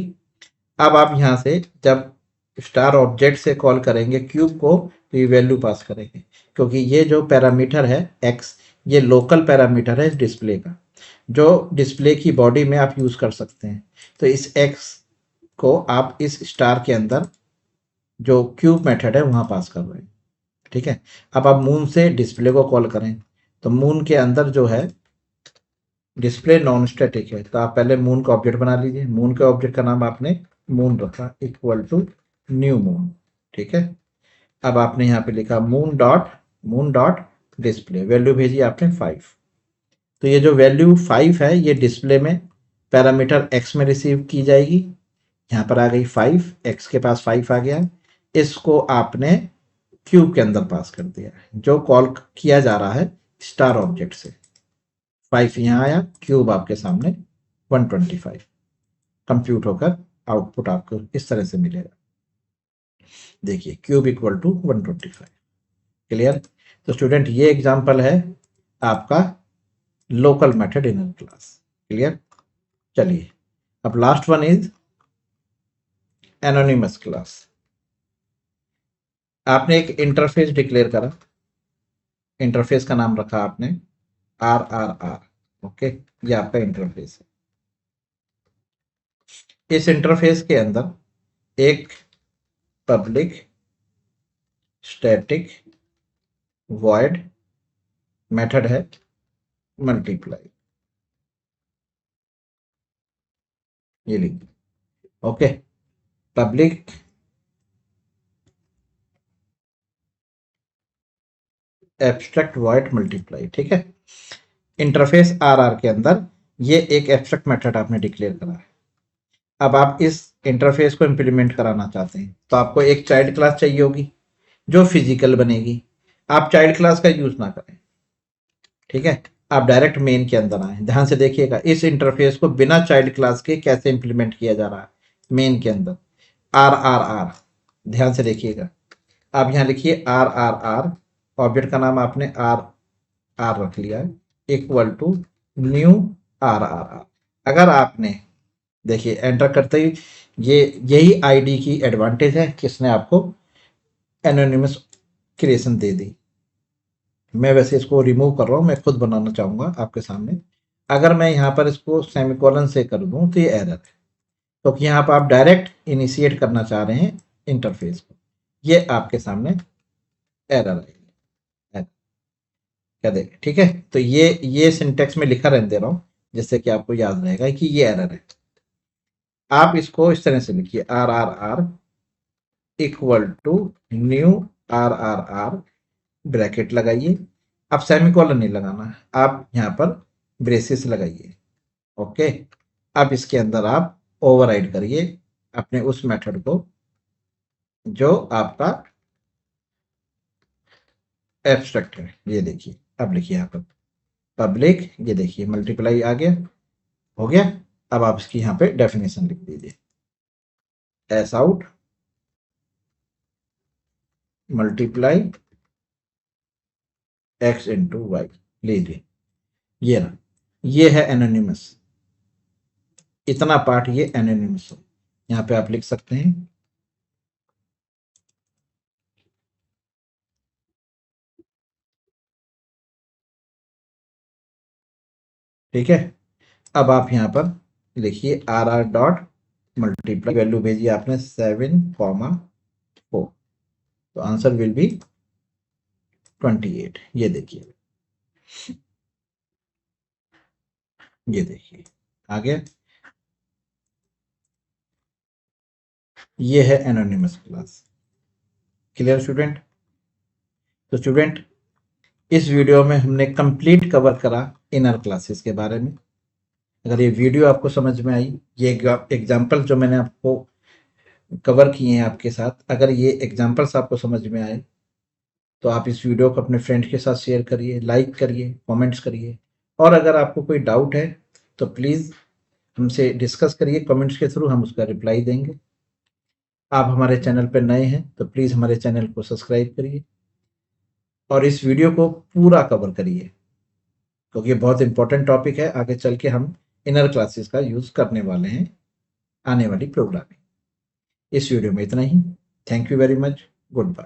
अब आप यहाँ से जब स्टार ऑब्जेक्ट से कॉल करेंगे क्यूब को तो ये वैल्यू पास करेंगे, क्योंकि ये जो पैरामीटर है x, ये लोकल पैरामीटर है इस डिस्प्ले का, जो डिस्प्ले की बॉडी में आप यूज कर सकते हैं। तो इस x को आप इस स्टार के अंदर जो क्यूब मेथड है वहां पास कर रहे हैं। ठीक है, अब आप मून से डिस्प्ले को कॉल करें तो मून के अंदर जो है डिस्प्ले नॉन स्टैटिक है, तो आप पहले मून का ऑब्जेक्ट बना लीजिए। मून के ऑब्जेक्ट का नाम आपने मून रखा, इक्वल टू न्यू मून। ठीक है, अब आपने यहाँ पे लिखा मून डॉट डिस्प्ले, वैल्यू भेजी आपने 5। तो ये जो वैल्यू 5 है ये डिस्प्ले में पैरामीटर x में रिसीव की जाएगी। यहाँ पर आ गई 5, x के पास 5 आ गया, इसको आपने क्यूब के अंदर पास कर दिया जो कॉल किया जा रहा है स्टार ऑब्जेक्ट से। 5 यहाँ आया, क्यूब आपके सामने 125 कंप्यूट होकर आउटपुट आपको इस तरह से मिलेगा। देखिए, क्यूब इक्वल टू 125। क्लियर? तो स्टूडेंट ये एग्जांपल है आपका local method inner class. Clear? चलिए, अब last one is anonymous class. आपने एक इंटरफेस डिक्लेयर करा, इंटरफेस का नाम रखा आपने RRR। ओके, ये आपका इंटरफेस है। इस इंटरफेस के अंदर एक पब्लिक स्टैटिक वॉइड मेथड है मल्टीप्लाई, ये लिखिए। Okay, public abstract void multiply. ठीक है, इंटरफेस RR के अंदर ये एक एब्स्ट्रैक्ट मेथड आपने डिक्लेयर करा है। अब आप इस इंटरफेस को इम्प्लीमेंट कराना चाहते हैं तो आपको एक चाइल्ड क्लास चाहिए होगी जो फिजिकल बनेगी। आप चाइल्ड क्लास का यूज ना करें, ठीक है। आप डायरेक्ट मेन के अंदर आए, ध्यान से देखिएगा इस इंटरफेस को बिना चाइल्ड क्लास के कैसे इंप्लीमेंट किया जा रहा है मेन के अंदर। आर आर आर, ध्यान से देखिएगा। आप यहाँ लिखिए आर आर आर, ऑब्जेक्ट का नाम आपने आर आर रख लिया है, equal to new r r r. अगर आपने देखिए एंटर करते ही ये यही आईडी की एडवांटेज है किसने आपको एनोनिमस क्रिएशन दे दी। मैं वैसे इसको रिमूव कर रहा हूँ, मैं खुद बनाना चाहूंगा आपके सामने। अगर मैं यहाँ पर इसको सेमीकोलन से कर दूं तो ये एरर है, क्योंकि यहाँ पर आप डायरेक्ट इनिशिएट करना चाह रहे हैं इंटरफेस को। ये आपके सामने एरर है, क्या देखें, ठीक है। तो ये सिंटेक्स में लिखा रहने दे रहा हूँ जिससे कि आपको याद रहेगा कि ये एरर है। आप इसको इस तरह से लिखिए r r r equal to new r r r, bracket लगाइए। अब सेमीकोलन नहीं लगाना है, आप यहाँ पर ब्रेसेस लगाइए। ओके, अब इसके अंदर आप ओवरराइड करिए अपने उस मेथड को जो आपका एब्स्ट्रैक्ट है। ये देखिए, अब लिखिए यहाँ पर पब्लिक, ये देखिए मल्टीप्लाई आ गया, हो गया। अब आप इसकी यहाँ पे डेफिनेशन लिख दीजिए, S out multiply x into y, लीजिए ये ना, ये है एनोनिमस। इतना पार्ट ये एनोनिमस है, यहाँ पे आप लिख सकते हैं। ठीक है, अब आप यहाँ पर लिखिए r r dot multiply, value भेजिए आपने 7,4, तो आंसर विल बी 28। ये देखिए, ये देखिए आ गया। ये है एनोनिमस क्लास। Clear student? तो स्टूडेंट, इस वीडियो में हमने कंप्लीट कवर करा इनर क्लासेस के बारे में। अगर ये वीडियो आपको समझ में आई, ये एग्जाम्पल जो मैंने आपको कवर किए हैं आपके साथ, अगर ये एग्जाम्पल्स आपको समझ में आए तो आप इस वीडियो को अपने फ्रेंड के साथ शेयर करिए, लाइक करिए, कमेंट्स करिए। और अगर आपको कोई डाउट है तो प्लीज़ हमसे डिस्कस करिए कमेंट्स के थ्रू, हम उसका रिप्लाई देंगे। आप हमारे चैनल पर नए हैं तो प्लीज़ हमारे चैनल को सब्सक्राइब करिए और इस वीडियो को पूरा कवर करिए, क्योंकि ये बहुत इंपॉर्टेंट टॉपिक है। आगे चल के हम इनर क्लासेस का यूज़ करने वाले हैं आने वाली प्रोग्रामिंग। इस वीडियो में इतना ही। Thank you very much, good bye.